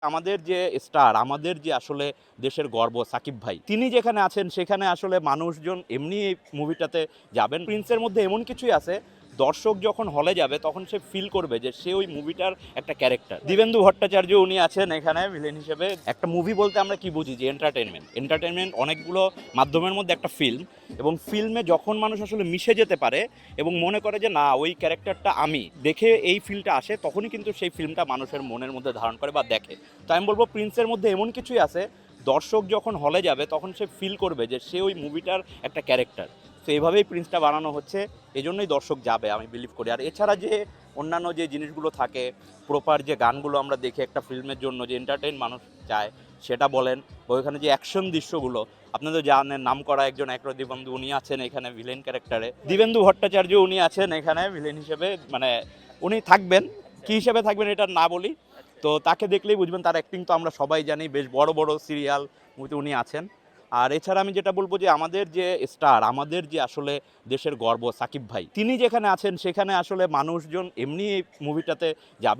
আমাদের যে স্টার, আমাদের যে আসলে দেশের গর্ব সাকিব ভাই, তিনি যেখানে আছেন সেখানে আসলে মানুষজন এমনি এই মুভিটাতে যাবেন। প্রিন্সের মধ্যে এমন কিছুই আছে, দর্শক যখন হলে যাবে তখন সে ফিল করবে যে সে ওই মুভিটার একটা ক্যারেক্টার। দিবেন্দু ভট্টাচার্য উনি আছেন এখানে ভিলেন হিসেবে। একটা মুভি বলতে আমরা কি বুঝি, যে এন্টারটেনমেন্ট অনেকগুলো মাধ্যমের মধ্যে একটা ফিল্ম, এবং ফিল্মে যখন মানুষ আসলে মিশে যেতে পারে এবং মনে করে যে না ওই ক্যারেক্টারটা আমি দেখে এই ফিলটা আসে, তখনই কিন্তু সেই ফিল্মটা মানুষের মনের মধ্যে ধারণ করে বা দেখে। তো আমি বলবো প্রিন্সের মধ্যে এমন কিছুই আছে, দর্শক যখন হলে যাবে তখন সে ফিল করবে যে সে ওই মুভিটার একটা ক্যারেক্টার। তো এইভাবেই প্রিন্সটা বানানো হচ্ছে, এই জন্যই দর্শক যাবে আমি বিলিভ করি। আর এছাড়া যে অন্যান্য যে জিনিসগুলো থাকে, প্রপার যে গানগুলো আমরা দেখি একটা ফিল্মের জন্য যে এন্টারটেইন মানুষ চায়, সেটা বলেন বা ওইখানে যে অ্যাকশন দৃশ্যগুলো, আপনাদের জানেন নাম করা একজন অ্যাক্টর দিবেন্দু, উনি আছেন এখানে ভিলেন ক্যারেক্টারে। দিবেন্দু ভট্টাচার্য উনি আছেন এখানে ভিলেন হিসেবে, মানে উনি থাকবেন, কী হিসেবে থাকবেন এটা না বলি, তো তাকে দেখলেই বুঝবেন। তার অ্যাক্টিং তো আমরা সবাই জানি, বেশ বড় বড় সিরিয়াল মুভিতে উনি আছেন। আর এছাড়া আমি যেটা বলবো যে আমাদের যে স্টার, আমাদের যে আসলে দেশের গর্ব সাকিব ভাই, তিনি যেখানে আছেন সেখানে আসলে মানুষজন এমনি এই মুভিটাতে যাবেন।